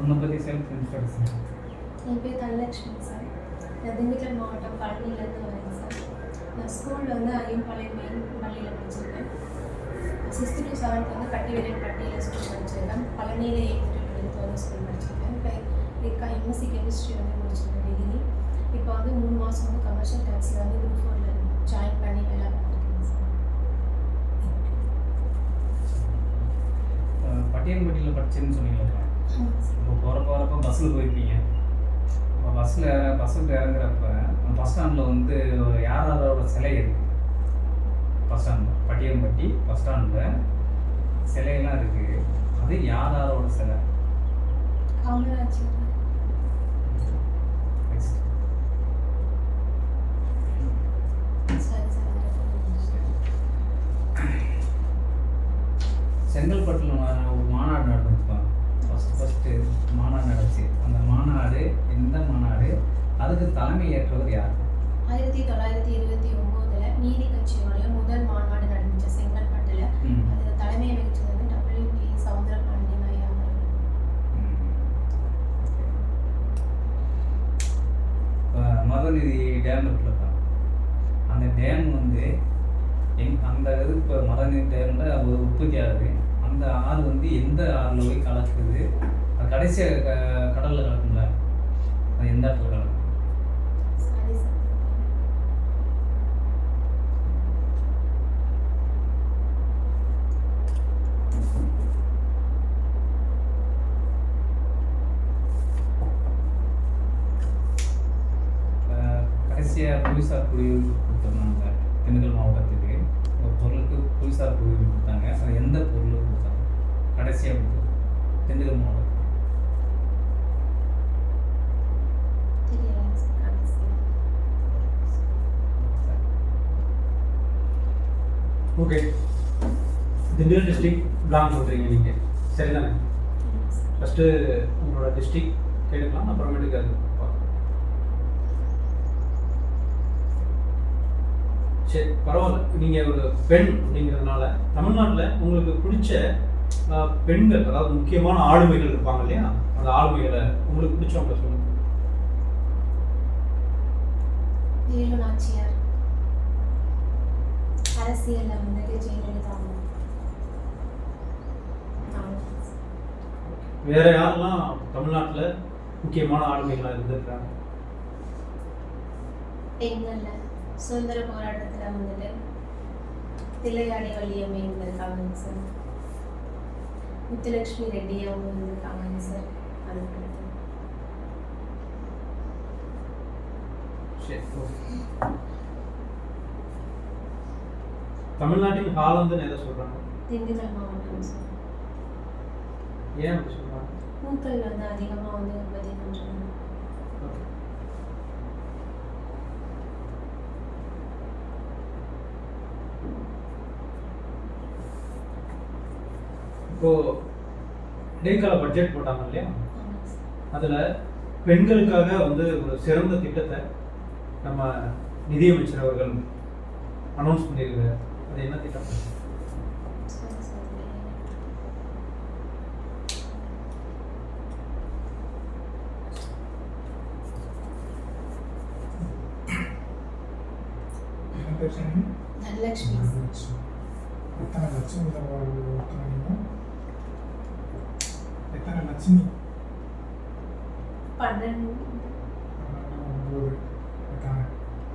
உன்னை பற்றி self introduction. என் பேர் தனலட்சுமி சார். நான் திண்டுக்கல் மாவட்டம் பழனியிலேருந்து வரேன் சார். நான் ஸ்கூலில் வந்து ஐயம்பாளையம் மெயின் பள்ளியில் படிச்சிருக்கேன். 6th to 7th வந்து கட்டிவேலன் பட்டியில் ஸ்கூல் படிச்சிருக்கேன். பழனியில் 8th to 12th வந்து ஸ்கூல் படிச்சிருக்கேன். இப்போ எம்எஸ்சி கெமிஸ்ட்ரி வந்து முடிச்சிருக்கேன் டிகிரி. இப்போ வந்து 3 மாதம் வந்து கமர்ஷியல் டேக்ஸில் வந்து குரூப் 4ல் ஜாயின் பண்ணி வேலை பார்த்துருக்கேன் சார். பட்டியன்பட்டியில் படிச்சேன்னு சொன்னீங்களா? இப்போ போகிறப்ப பஸ்ஸில் போயிருப்பீங்க. இப்போ பஸ்ஸில் இறங்குறப்ப பஸ் ஸ்டாண்டில் வந்து யாரோட சிலை இருக்குது? பஸ் ஸ்டாண்டில் பட்டியன்பட்டி பஸ் ஸ்டாண்டில் சிலையெல்லாம் இருக்குது. அது யாரோட சிலை? காமராஜர். சரி சார். செங்கல்பட்டில் ஒரு மாநாடு நடந்துச்சுப்பா. ஃபஸ்ட்டு மாநாடு நடந்துச்சு. அந்த மாநாடு எந்த மாநாடு? அதுக்கு தலைமை ஏற்றவர் யார்? 1929 நீதி கட்சியோடைய முதல் மாநாடு நடந்துச்சு செங்கல்பட்டில். அதில் தலைமை வகிச்சது வந்து WP சவுந்தரபாண்டியன் ஐயா அவர்கள். இப்போ மதநிதி டேம் இருக்குல்லப்பா, அந்த டேம் வந்து அந்த இது இப்போ மதநிதி டேமில் ஒரு உற்பத்தி ஆகுது. அந்த ஆறு வந்து எந்த ஆறில் போய் கலக்குது? அது கடைசியாக கடலில் கலக்கும்ல, அது எந்த இடத்துல கலக்கும்? சரி சார். கடைசியாக புவிசார் குடியுரிமை கொடுத்துருந்தாங்க திண்டுக்கல் மாவட்டத்துக்கு. ஒரு பொருளுக்கு புவிசார் குடியுரிமை கொடுத்தாங்க. அது எந்த பொருளுக்கு கொடுத்தாங்க கடைசியாக கொடுத்தாங்க திண்டுக்கல் மாவட்டத்துக்கு? தெரியல சார். கடைசியாக ஓகே. திண்டுக்கல் டிஸ்ட்ரிக்ட் பிளான் சொல்கிறீங்க நீங்கள், சரிதானே? ஃபஸ்ட்டு உங்களோட டிஸ்ட்ரிக்ட் கேட்டுக்கலாம், அப்புறமேட்டுக்கு அது பார்க்கலாம். சரி, பரவாயில்ல. நீங்கள் ஒரு பெண் அப்படிங்கிறதுனால தமிழ்நாட்டில் உங்களுக்கு பிடிச்ச பெண்கள், அதாவது முக்கியமான ஆளுமைகள் இருப்பாங்க இல்லையா, அந்த ஆளுமைகளை உங்களுக்கு பிடிச்சவங்க சொல்லுங்கள். வேலு நாச்சியார். அரசியலில் வந்துட்டு ஜெயலலிதா. வேற யாரெல்லாம் தமிழ்நாட்டில் முக்கியமான ஆளுமைகளாக இருந்திருக்காங்க? பெண்களில் சுதந்திர போராட்டத்தில் வந்துட்டு தில்லையாடி வள்ளியம்மை இருந்திருக்காங்க சார். முத்துலட்சுமி ரெட்டி அவங்க இருந்திருக்காங்க சார். அதுக்கு சரி, ஓகே. தமிழ்நாட்டின் ஹாலந்துன்னு எதை சொல்கிறாங்க? திண்டுக்கல் மாவட்டம் சார். ஏன் அப்படி சொல்கிறாங்க? பூக்கள் வந்து அதிகமாக வந்து உற்பத்தி பண்ணுறாங்க. இப்போது இடைக்கால பட்ஜெட் போட்டாங்க இல்லையா, அதில் பெண்களுக்காக வந்து ஒரு சிறந்த திட்டத்தை நம்ம நிதியமைச்சர் அவர்கள் அனௌன்ஸ் பண்ணியிருக்காரு. அது என்ன திட்டம்? தனலட்சுமி. எத்தனை லட்சுமி எத்தனை லட்சுமி? 12. 9 எத்தனை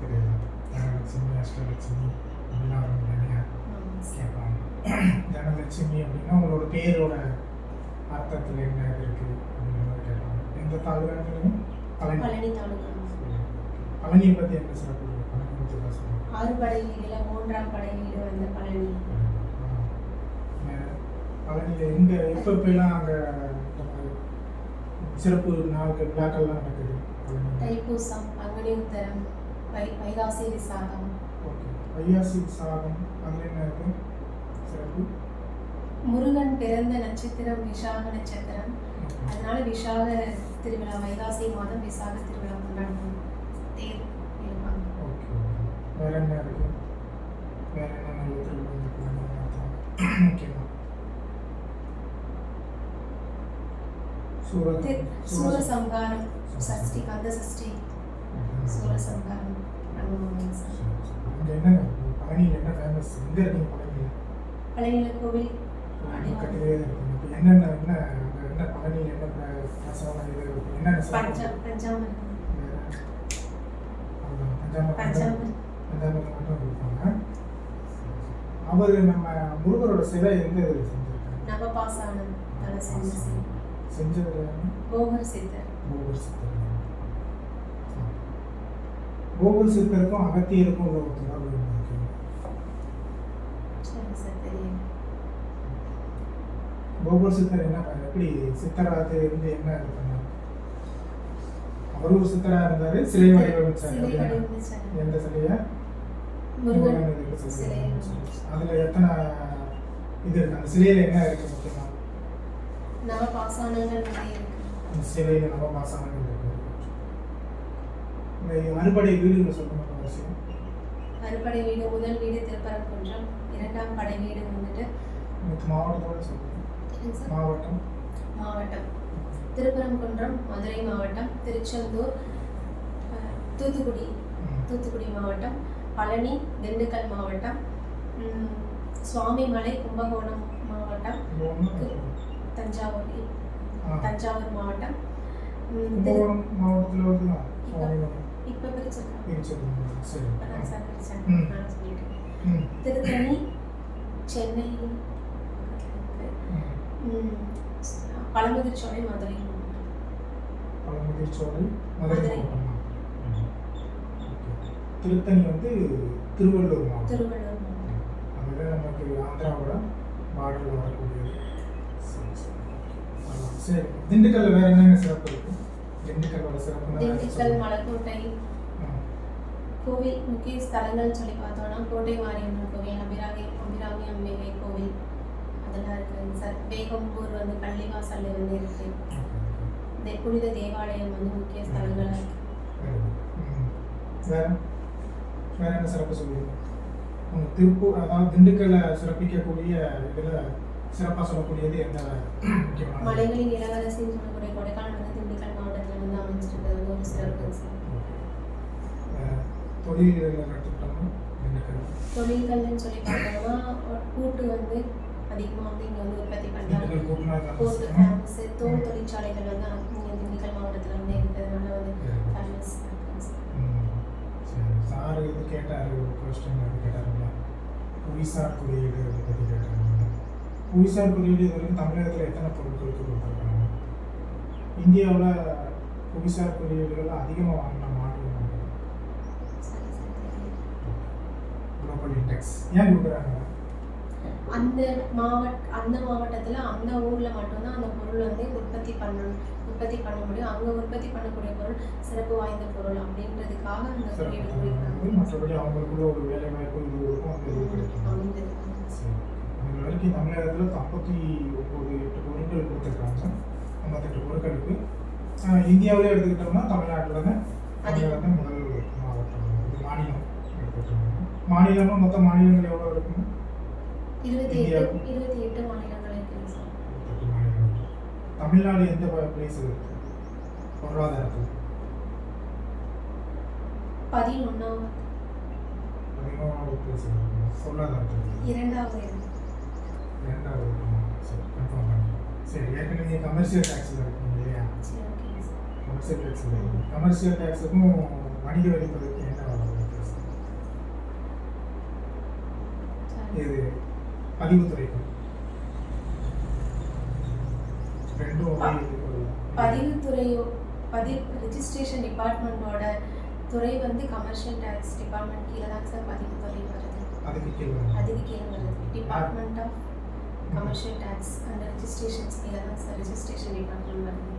தெரியல. தனலட்சுமி, அஷ்டலட்சுமி அப்படிலாம் வரும் இல்லையா, கேட்பாங்க. தனலட்சுமி அப்படின்னா உங்களோட பேரோட அர்த்தத்தில் என்ன இருக்குது அப்படிங்கிற மாதிரி கேட்பாங்க. எந்த தாலுகான்னு? பழனி. பழனி தாலுகா. பழனியை பற்றி என்ன சிறப்பு? பழனி பற்றி தான் சொல்லுங்கள். 6 படை வீடில் 3ஆம் படை வீடு வந்து பழனி. பழனியில் எங்கே எப்போலாம் அங்கே சிறப்பு நாட்கள் விழாக்கள்லாம் நடக்குது? தைப்பூசம், பங்குனி உத்தரம், வைகாசி விசாகம். ஓகே. வைகாசி விசாகம் அதில் என்ன இருக்குது சிறப்பு? முருகன் பிறந்த நட்சத்திரம் விசாக நட்சத்திரம். அதனால விசாக திருவிழா, வைகாசி மாதம் விசாக திருவிழா கொண்டாடுவாங்க. தேர் இருப்பாங்க. ஓகே. வேறு என்ன இருக்குது? வேறு என்ன நல்ல திருவிழா முக்கியமாக? சூரசம்ஹாரம் சஷ்டி கந்த சஷ்டி சூரசம்ஹாரம் பண்ணுவாங்க சார். அங்கே என்ன பழனியில் என்ன ஃபேமஸ்? எங்கே இருக்கீங்க பழனியில்? பழனியில் கோவில் பக்கத்துலேயே இருக்கீங்க. இப்போ என்னென்ன என்ன அங்கே என்ன பழனியில் என்ன பிரசாதம் இது என்னென்ன பஞ்சாமிர்தம் பஞ்சாமிரதம் மட்டும் இருப்பாங்க. அவர் நம்ம முருகரோட சிலை எந்த இதில் செஞ்சுருக்காங்க? நவபாசானம் தலை செஞ்சது போகர் சித்தர். போகர் சித்தருக்கும் அகத்தியருக்கும் உள்ள ஒரு தொடர்பு இருக்கு. சரி சார் தெரியும். போகர் சித்தர் என்ன எப்படி சித்தராக இருந்து என்ன இது பண்ணார்? அவர் ஒரு சித்தராக இருந்தார், சிலை வடிவமைச்சார். எந்த சிலையா? முருகன் சிலை. அதில் எத்தனை இது இருக்கு? அந்த சிலையில் என்ன இருக்கு முக்கியமாக? நவபாசானங்கள் நிறைய இருக்கு. அந்த சிலையில் நவபாசானங்கள் இருக்கு. இந்த அறுபடை வீடுகளை சொல்லணும் அவசியம். அறுபடை வீடு, முதல் வீடு திருப்பரங்குன்றம், இரண்டாம் படை வீடு வந்துட்டு மாவட்டத்தோட சொல்லணும். மாவட்டம் திருப்பரங்குன்றம் மதுரை மாவட்டம், திருச்செந்தூர் தூத்துக்குடி மாவட்டம், பழனி திண்டுக்கல் மாவட்டம், சுவாமிமலை கும்பகோணம் மாவட்டம், தஞ்சாவூர் மாவட்டம். மாவட்டத்தில் வந்து இப்போ பிரிச்சிருக்கேன். ம். திருத்தணி, சென்னை, பழமுதிர்ச்சோலை, மதுரை மதுரை மாவட்டம். திருத்தணி வந்து திருவள்ளூர் மாவட்டம். அதுதான் நமக்கு ஆந்திராவோட பார்டரில் வரக்கூடியது. சரி, திண்டுக்கல்ல வேற என்னென்ன சிறப்பு இருக்கு? திண்டுக்கல்லோட சிறப்பு திண்டுக்கல் மலைக்கோட்டை கோவில். முக்கிய ஸ்தலங்கள் சொல்லி பார்த்தோம்னா கோட்டை மாரியம்மன் கோவில், அபிராமி அம்பிகை கோவில் அதெல்லாம் இருக்குங்க சார். வேகம்பூர் வந்து பள்ளிவாசல்ல வந்து இருக்கு. இந்த புனித தேவாலயம் வந்து முக்கிய ஸ்தலங்களாக இருக்கு. வேற வேற என்ன சிறப்பு சொல்லுவீங்க? திருப்பூர், அதாவது திண்டுக்கல்ல சிறப்பிக்கக்கூடிய இதில் சிறப்பாக சொல்லக்கூடியது என்ன முக்கியமான? மலைகளின் இளவரசின்னு சொல்லக்கூடிய கொடைக்கானல் வந்து திண்டுக்கல் மாவட்டத்தில் வந்து அமைஞ்சிருக்கிறது வந்து ஒரு சிறப்பு சார். தொழில்கள் எடுத்துக்கிட்டோம்னா திண்டுக்கல் தொழில்கள்னு சொல்லி பார்த்தோம்னா கூட்டு வந்து அதிகமாக வந்து இங்கே வந்து உற்பத்தி பண்ணுறாங்க. கூட்டு ஃபேமஸ். தோல் தொழிற்சாலைகள் வந்து இங்கே திண்டுக்கல் மாவட்டத்தில் வந்து இருக்கிறதுனால வந்து ஃபேமஸ். சார் இது கேட்டார், ஒரு கொஸ்டின் அது கேட்டாருங்களா? புவிசார் குறியீடு அதை பற்றி கேட்டாங்க. புவிசார் குறியீடு இது வரைக்கும் தமிழகத்தில் எத்தனை பொருட்களுக்கு கொடுத்துருக்காங்க? இந்தியாவில் புவிசார் குறியீடுகள் அதிகமாக வாங்கின மாநிலம் குளோபல் இண்டெக்ஸ் ஏன் கொடுக்குறாங்க? அந்த மாவட்டத்தில் அந்த ஊரில் மட்டும்தான் அந்த பொருள் வந்து உற்பத்தி பண்ண முடியும். அங்கே உற்பத்தி பண்ணக்கூடிய பொருள் சிறப்பு வாய்ந்த பொருள் அப்படின்றதுக்காக அந்த குறியீடு குறிக்கிறாங்க. மற்றபடி அவங்களுக்குள்ள ஒரு வேலை வாய்ப்பு இது இருக்கும், அந்த இது கிடைக்கும். இது வரைக்கும் தமிழகத்தில் 58 பொருட்கள் கொடுத்துருக்காங்க. 58 பொருட்களுக்கு. இந்தியாவிலே எடுத்துக்கிட்டோம்னா தமிழ்நாட்டில் தான் தமிழகத்தை முதல் மாவட்டம் மாநிலம் எடுத்துக்கிட்டோம். மாநிலமும் மொத்த மாநிலங்கள் எவ்வளோ இருக்குங்க? 28 மாநிலங்கள் இருக்குங்க சார். தமிழ்நாடு எந்த பிளேஸ் இருக்கு பொருளாதாரத்தில்? 11வது பிளேஸ் இருக்கு பொருளாதாரத்தில். இரண்டாவது. சரி, கன்ஃபார்ம் பண்ணுங்க. சரி, ஏற்கனவே நீங்கள் கமர்ஷியல் டேக்ஸில் இருக்கீங்க இல்லையா? சரி, ஓகே சார். கமர்ஷியல் டேக்ஸில் இருக்கு. கமர்ஷியல் டேக்ஸுக்கும் வணிக வரிப்பதற்கு என்ன வித்தியாசம்? இது பதிவுத்துறைக்கு ரெஜிஸ்ட்ரேஷன் டிபார்ட்மெண்ட்டோட துறை வந்து கமர்ஷியல் டேக்ஸ் டிபார்ட்மெண்ட் கீழே தான் சார் பதிவுத்துறை வருது. அதுக்கு கீழே வருது. Department of commercial taxes and registrations கீழே தான் சார் ரெஜிஸ்ட்ரேஷன் டிபார்ட்மெண்ட் வருது.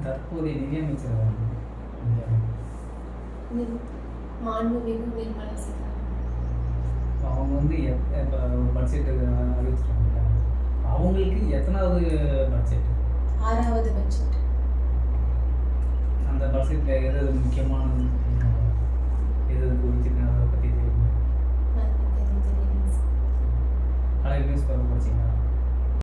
தற்போதைய நிதியமைச்சர் மாண்புமிகு நிர்மலா சீதாராமன் அவங்க வந்து இப்போ பட்ஜெட் அறிவிச்சிருக்காங்க. அவங்களுக்கு எத்தனாவது பட்ஜெட்? 6வது பட்ஜெட். அந்த பட்ஜெட்டில் எது முக்கியமானது, எது குறிச்சிருக்காங்க, அதை பற்றி தெரியுமா? தெரியும். News paper படிச்சிங்க?